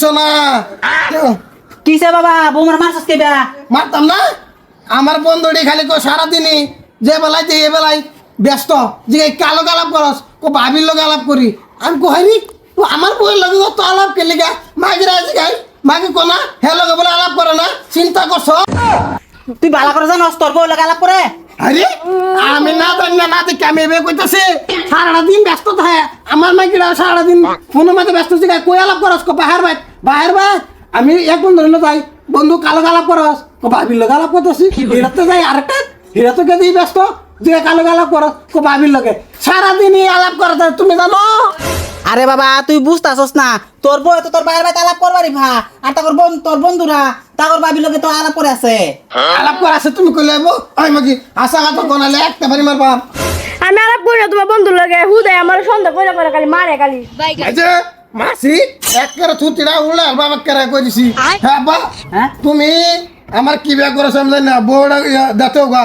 শুনছো না কিসে বাবা বৌমার মারছস কে বে মারতাম না আমার বন্ধুটি খালি কো সারাদিনই যে বেলায় যে এ বেলায় ব্যস্ত যে এই কালো গালাপ করস কো ভাবির লোক আলাপ করি আমি কো হাইরি তো আমার বউয়ের লগে তো আলাপ কে লিগা মাগি রাজি গাই মাগি কোনা হে লগে বলে আলাপ করে না চিন্তা করছো তুই বালা করে জানস তোর বউ লাগা আলাপ করে আরে আমি না জানি না দেখে আমি এবে কইতাছি সারাটা দিন ব্যস্ত থাকে আমার মাইকিরা সারাটা দিন ফোনের মধ্যে ব্যস্ত আছে কই আলাপ করস কো বাহির ভাই আমি এক বন্ধু হইলো যাই বন্ধু কালো গালাপ করস কো ভাবির লগে আলাপ করতেছি হিরাতে যাই আরেকটা হিরা তো কেদি ব্যস্ত যে কালো গালাপ করস কো ভাবির লগে সারাদিনই আলাপ করতে তুমি জানো আরে বাবা তুই বুঝতাছস না তোর বউ তো তোর বাইরে বাইরে আলাপ করবারি ভা আর তোর বন্ধুরা তাগর ভাবির লগে তো আলাপ করে আছে আলাপ করে আছে তুমি কইলে ওই মাগি আশা কথা কোনালে একটা বাড়ি মারবা আমি আলাপ করি না তোমার বন্ধুর লগে হুদাই আমার সন্দেহ করে করে খালি মারে খালি এই যে মাসি এক করে থুতিরা উড়লে বাবা করে কই দিছি হ্যাঁ বা হ্যাঁ? তুমি আমার কি বিয়া করে সমঝে না বউটা দেখো গা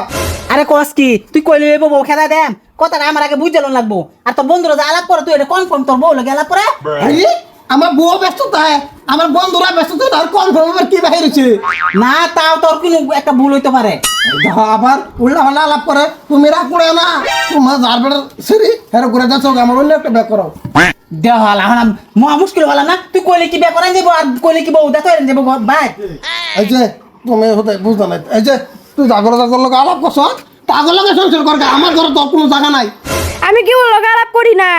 আরে কস কি তুই কইলি বউ খেলা দেন কথাটা আমার আগে বুঝতে লাগবো আর তোর বন্ধুরা যে আলাপ করে তুই এটা কনফার্ম তোর বউ লগে আলাপ করে আরে আমার বউ ব্যস্ত থাকে আমার বন্ধুরা ব্যস্ত থাকে আর কনফার্ম আবার কি বাহির হচ্ছে না তাও তোর কোনো একটা ভুল হইতে পারে আবার উল্টা পাল্টা আলাপ করে তুমি রাগ করে না তোমার যার বেড়ার সিরি হেরো করে যাচ্ছ আমার অন্য একটা বিয়া করো দেহ হল এখন মহা মুশকিল হল না তুই কইলে কি বিয়ে করাই যাবো আর কইলে কি বউ দেখো যাবো ভাই এই যে তুমি হতে বুঝতে নাই এই যে তুই জাগর লোক আলাপ করছ তাগর লগে সংসার কর আমার ঘরে তোর কোনো জায়গা নাই আমি কি ওর লগে আলাপ করি না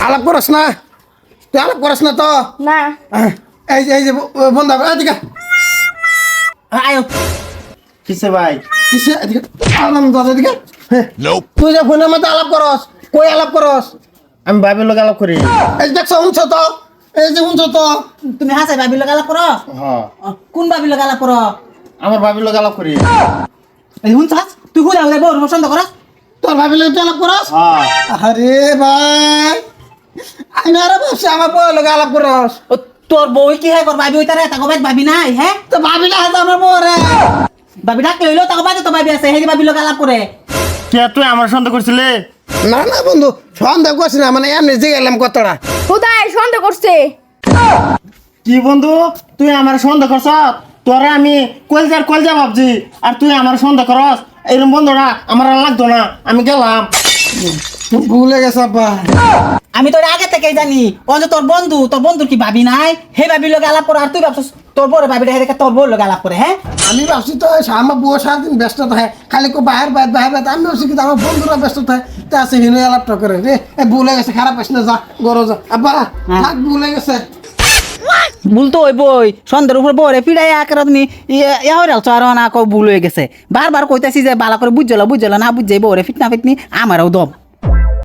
আলাপ করস না তুই আলাপ করস না তো না এই যে বন্ধু এদিকে আয়ো কিসে ভাই কিসে এদিকে আনন্দ এদিকে তুই যে ফোনের মধ্যে আলাপ করস কই আলাপ করস আমি ভাবির লোক আলাপ করি এই দেখছ শুনছ তো এই যে শুনছ তো তুমি হাসাই ভাবির লগে আলাপ করো হ্যাঁ কোন ভাবির লগে আলাপ করো আমার ভাবির লোক আলাপ করি এই শুনছাস তুই হুদা হুদা বউর পছন্দ করস তোর ভাবিলে তুই আলাপ করস হ্যাঁ আরে ভাই আমি আর বসে আমার বউ লোক আলাপ করস ও, তোর বউ কি হয় কর ভাবি হইতারে তাকে ভাই ভাবি নাই হ্যাঁ তো ভাবিলে হাতে আমার বউ রে ভাবি ডাকলে হইলো তাকে ভাই তো ভাবি আছে হে ভাবির লগে আলাপ করে কে তুই আমার সন্দেহ করছিলে না না বন্ধু সন্দেহ করছি না মানে এমনি যে গেলাম কতটা হুদাই সন্দেহ করছে কি বন্ধু তুই আমার সন্দেহ করছ তোরা আমি কলজা ভাবছি আর তুই আমার সন্দেহ করস এরকম বন্ধুরা আমার আর লাগতো না আমি গেলাম ভুলে গেছে আব্বা আমি তোর আগে থেকেই জানি ও যে তোর বন্ধুর কি ভাবি নাই হে ভাবির লগে আলাপ করে আর তুই ভাবছিস তোর বউরে ভাবি রে দেখে তোর বউর লগে আলাপ করে হ্যাঁ আমি ভাবছি তো আমার বউ সারাদিন ব্যস্ত থাকে খালি কো বাহির আমি ভাবছি কিন্তু আমার বন্ধুরা ব্যস্ত থাকে তা আছে হিনে আলাপটা করে রে ভুলে গেছে খারাপ আসে না যা গরো যা আব্বা থাক ভুলে গেছে ভুল তো ওই বই সন্ধ্যের উপর বউরে পিড়াই আকার তুমি ইয়া হয়ে রাখছো আর না ভুল হয়ে গেছে বারবার কইতাছি যে বালা করে বুঝলো না বুঝে বউরে ফিটনা ফিটনি আমারও দম